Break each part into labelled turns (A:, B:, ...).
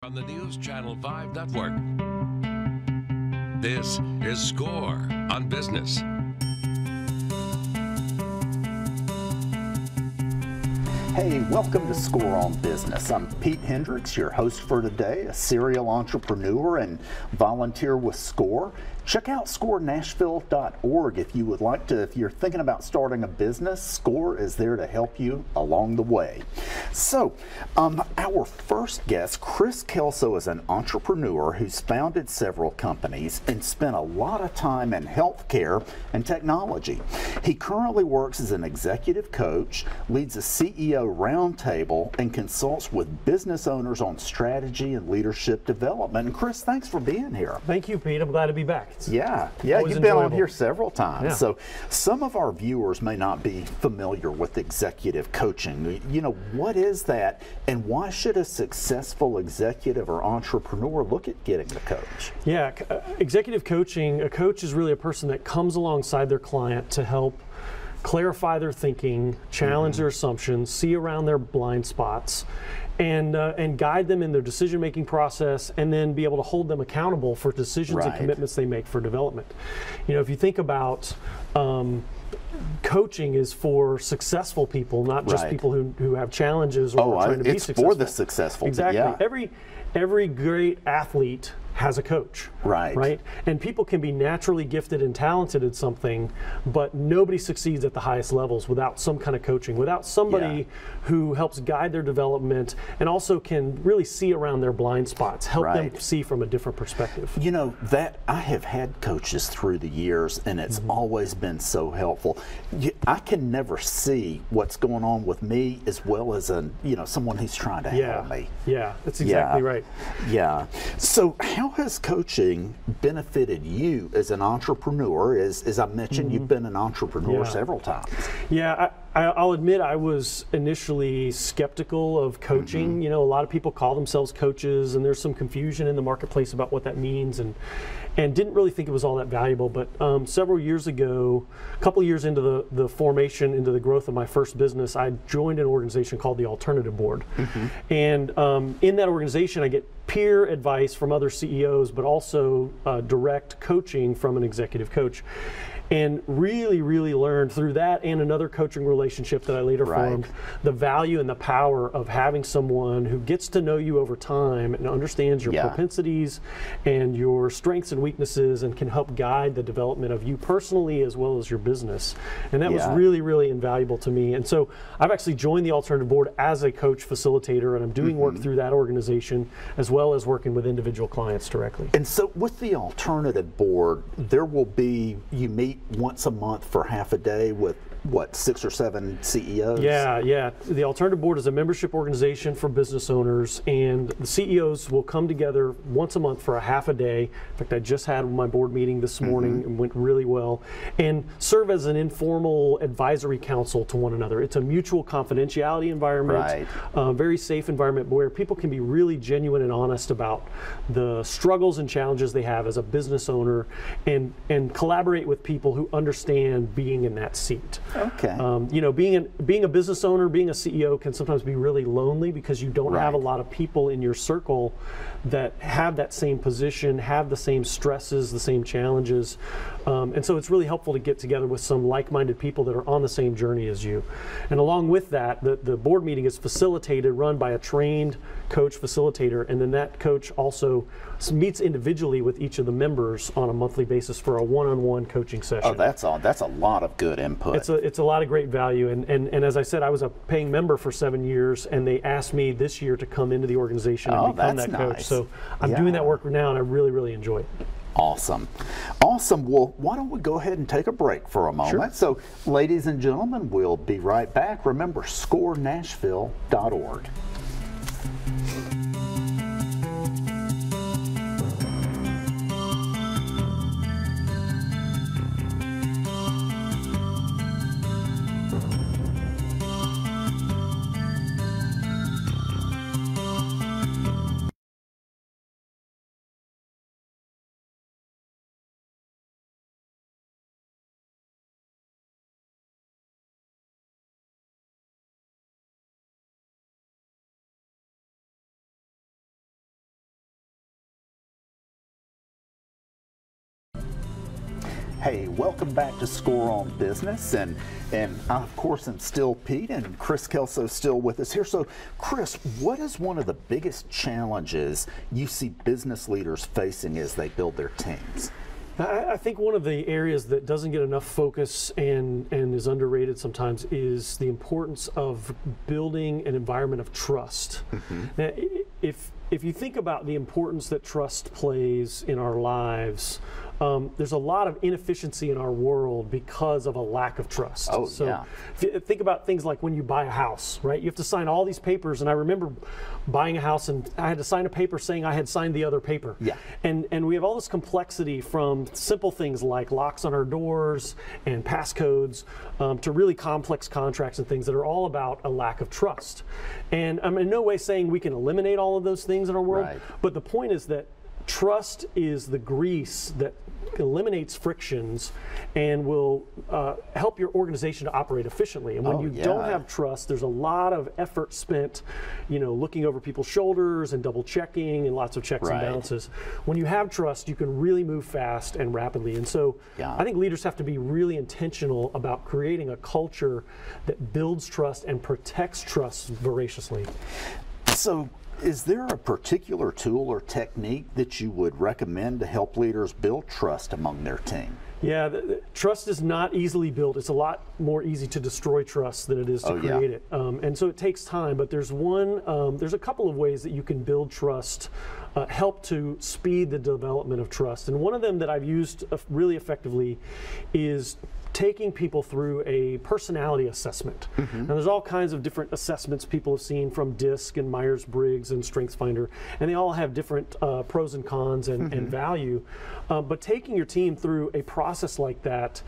A: on the News Channel 5 network. This is Score on Business.
B: Hey, welcome to Score on Business. I'm Pete Hendricks, your host for today, a serial entrepreneur and volunteer with Score. Check out scorenashville.org if you would like to. If you're thinking about starting a business, Score is there to help you along the way. So, our first guest, Chris Kelso, is an entrepreneur who's founded several companies and spent a lot of time in healthcare and technology. He currently works as an executive coach, leads a CEO roundtable, and consults with business owners on strategy and leadership development. And Chris, thanks for being here.
C: Thank you, Pete. I'm glad to be back.
B: Yeah, you've been on here several times.
C: Yeah.
B: So some of our viewers may not be familiar with executive coaching. You know, what is that, and why should a successful executive or entrepreneur look at getting the coach?
C: Yeah, executive coaching, a coach is really a person that comes alongside their client to help clarify their thinking, challenge their assumptions, see around their blind spots, and guide them in their decision-making process, and then be able to hold them accountable for decisions and commitments they make for development. You know, if you think about coaching is for successful people, not just people who have challenges or are trying to be successful.
B: It's for the successful.
C: Exactly.
B: Yeah.
C: Every great athlete has a coach, right? And people can be naturally gifted and talented at something, but nobody succeeds at the highest levels without some kind of coaching, without somebody who helps guide their development and also can really see around their blind spots, help them see from a different perspective.
B: You know, that I have had coaches through the years, and it's always been so helpful. I can never see what's going on with me as well as someone who's trying to help me.
C: Yeah, that's exactly right.
B: Yeah. So how has coaching benefited you as an entrepreneur? As I mentioned, you've been an entrepreneur several times.
C: Yeah, I'll admit I was initially skeptical of coaching. You know, a lot of people call themselves coaches, and there's some confusion in the marketplace about what that means, and didn't really think it was all that valuable. But several years ago, a couple of years into the formation, into the growth of my first business, I joined an organization called the Alternative Board. And in that organization, I get peer advice from other CEOs, but also direct coaching from an executive coach. And really, really learned through that and another coaching relationship that I later formed, the value and the power of having someone who gets to know you over time and understands your propensities and your strengths and weaknesses and can help guide the development of you personally as well as your business. And that was really, really invaluable to me. And so I've actually joined the Alternative Board as a coach facilitator, and I'm doing work through that organization as well as working with individual clients directly.
B: And so with the Alternative Board, there will be, you meet once a month for half a day with what, 6 or 7 CEOs?
C: Yeah. The Alternative Board is a membership organization for business owners, and the CEOs will come together once a month for a half a day. In fact, I just had my board meeting this morning and went really well, and serve as an informal advisory council to one another. It's a mutual confidentiality environment, very safe environment where people can be really genuine and honest about the struggles and challenges they have as a business owner, and collaborate with people who understand being in that seat.
B: Okay.
C: You know, being a business owner, being a CEO can sometimes be really lonely because you don't have a lot of people in your circle that have that same position, have the same stresses, the same challenges. And so it's really helpful to get together with some like-minded people that are on the same journey as you. And along with that, the board meeting is facilitated, run by a trained coach facilitator, and then that coach also meets individually with each of the members on a monthly basis for a one-on-one coaching session.
B: Oh, that's a lot of good input.
C: It's a lot of great value, and as I said, I was a paying member for 7 years, and they asked me this year to come into the organization and become that coach. So I'm doing that work now, and I really, really enjoy it.
B: Awesome. Well, why don't we go ahead and take a break for a moment? So, ladies and gentlemen, we'll be right back. Remember, scorenashville.org. Hey, welcome back to Score on Business, and I, of course, am still Pete, and Chris Kelso is still with us here. So, Chris, what is one of the biggest challenges you see business leaders facing as they build their teams?
C: I think one of the areas that doesn't get enough focus and is underrated sometimes is the importance of building an environment of trust. Now, if you think about the importance that trust plays in our lives, there's a lot of inefficiency in our world because of a lack of trust.
B: Oh,
C: so
B: yeah.
C: if you think about things like when you buy a house, right? You have to sign all these papers, and I remember buying a house and I had to sign a paper saying I had signed the other paper.
B: Yeah.
C: And we have all this complexity from simple things like locks on our doors and passcodes to really complex contracts and things that are all about a lack of trust. And I'm in no way saying we can eliminate all of those things in our world,
B: Right.
C: but the point is that trust is the grease that eliminates frictions and will help your organization to operate efficiently. And when you don't have trust, there's a lot of effort spent, looking over people's shoulders and double checking and lots of checks and balances. When you have trust, you can really move fast and rapidly. And so I think leaders have to be really intentional about creating a culture that builds trust and protects trust voraciously.
B: So, is there a particular tool or technique that you would recommend to help leaders build trust among their team?
C: Yeah, trust is not easily built. It's a lot more easy to destroy trust than it is to create it. And so it takes time, but there's a couple of ways that you can build trust, help to speed the development of trust. And one of them that I've used really effectively is taking people through a personality assessment. Now, there's all kinds of different assessments people have seen from DISC and Myers-Briggs and StrengthsFinder, and they all have different pros and cons and value. But taking your team through a process like that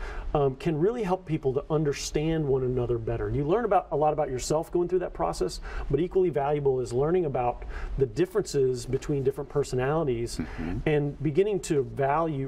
C: can really help people to understand one another better. You learn a lot about yourself going through that process, but equally valuable is learning about the differences between different personalities and beginning to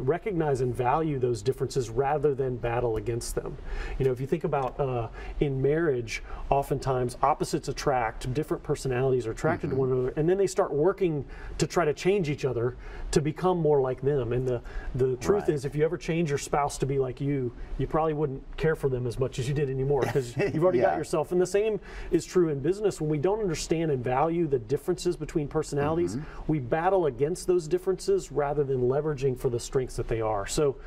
C: recognize and value those differences rather than battle against them. If you think about in marriage, oftentimes opposites attract, different personalities are attracted to one another, and then they start working to try to change each other to become more like them. And the truth is, if you ever change your spouse to be like you probably wouldn't care for them as much as you did anymore because you've already got yourself. And the same is true in business. When we don't understand and value the differences between personalities, we battle against those differences rather than leveraging for the strengths that they are. So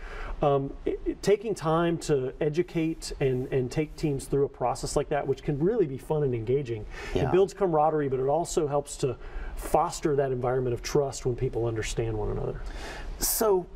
C: taking time to educate and take teams through a process like that, which can really be fun and engaging. It builds camaraderie, but it also helps to foster that environment of trust when people understand one another.
B: So,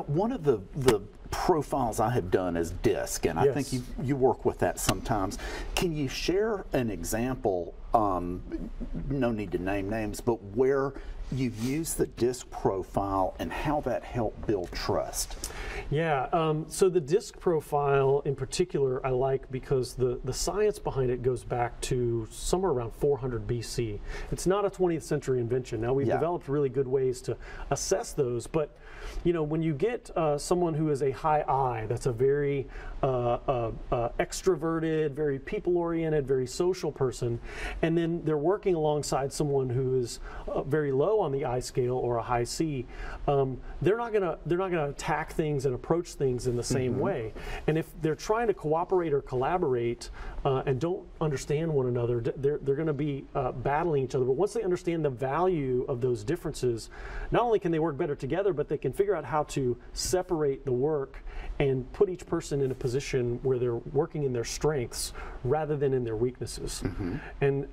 B: one of the profiles I have done is DISC, and I think you work with that sometimes. Can you share an example, no need to name names, but where you've used the DISC profile and how that helped build trust?
C: Yeah, so the DISC profile in particular I like because the science behind it goes back to somewhere around 400 BC. It's not a 20th century invention. Now we've developed really good ways to assess those, but when you get someone who is a high I, that's a very extroverted, very people-oriented, very social person, and then they're working alongside someone who is very low on the I scale or a high C, they're not gonna attack things and approach things in the same way. And if they're trying to cooperate or collaborate and don't understand one another, they're going to be battling each other. But once they understand the value of those differences, not only can they work better together, but they can figure out how to separate the work and put each person in a position where they're working in their strengths rather than in their weaknesses. And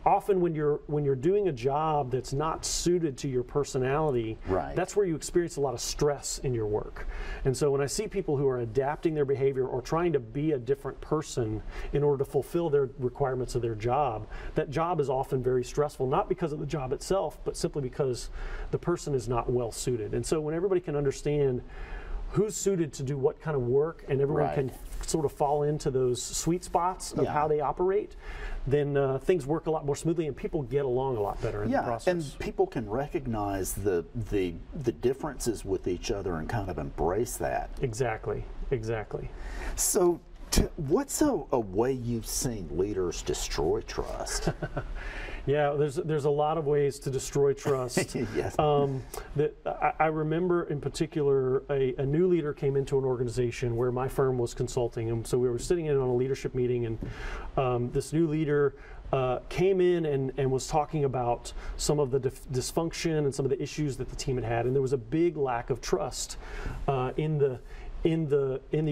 C: often when you're doing a job that's not suited to your personality, that's where you experience a lot of stress in your work. And so when I see people who are adapting their behavior or trying to be a different person in order to fulfill their requirements of their job, that job is often very stressful, not because of the job itself, but simply because the person is not well suited. And so when everybody can understand who's suited to do what kind of work, and everyone can sort of fall into those sweet spots of how they operate, then things work a lot more smoothly and people get along a lot better in the process.
B: And people can recognize the differences with each other and kind of embrace that.
C: Exactly.
B: So what's a way you've seen leaders destroy trust?
C: Yeah, there's a lot of ways to destroy trust.
B: Yes.
C: I remember in particular a new leader came into an organization where my firm was consulting, and so we were sitting in on a leadership meeting, and this new leader came in and was talking about some of the dysfunction and some of the issues that the team had, and there was a big lack of trust in the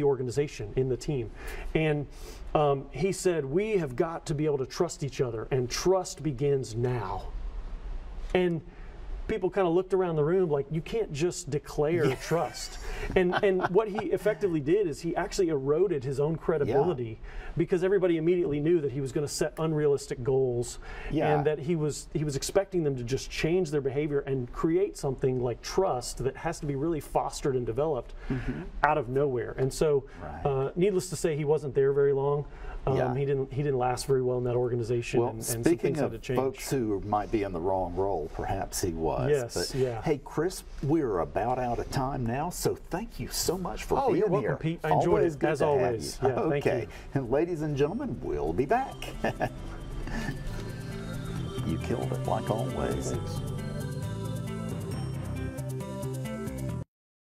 C: organization, in the team. And he said, we have got to be able to trust each other, and trust begins now. And people kind of looked around the room like, you can't just declare trust. And what he effectively did is he actually eroded his own credibility because everybody immediately knew that he was going to set unrealistic goals and that he was expecting them to just change their behavior and create something like trust that has to be really fostered and developed out of nowhere. And so needless to say, he wasn't there very long. He didn't last very well in that organization.
B: Well,
C: and some
B: speaking
C: things had to
B: of
C: change.
B: folks who might be in the wrong role, perhaps he was.
C: Yes,
B: but, hey, Chris, we're about out of time now, so thank you so much for being
C: you're welcome,
B: here.
C: Pete. I enjoyed it, as always.
B: Yeah,
C: thank you.
B: And ladies and gentlemen, we'll be back. You killed it, like always.
C: Thanks.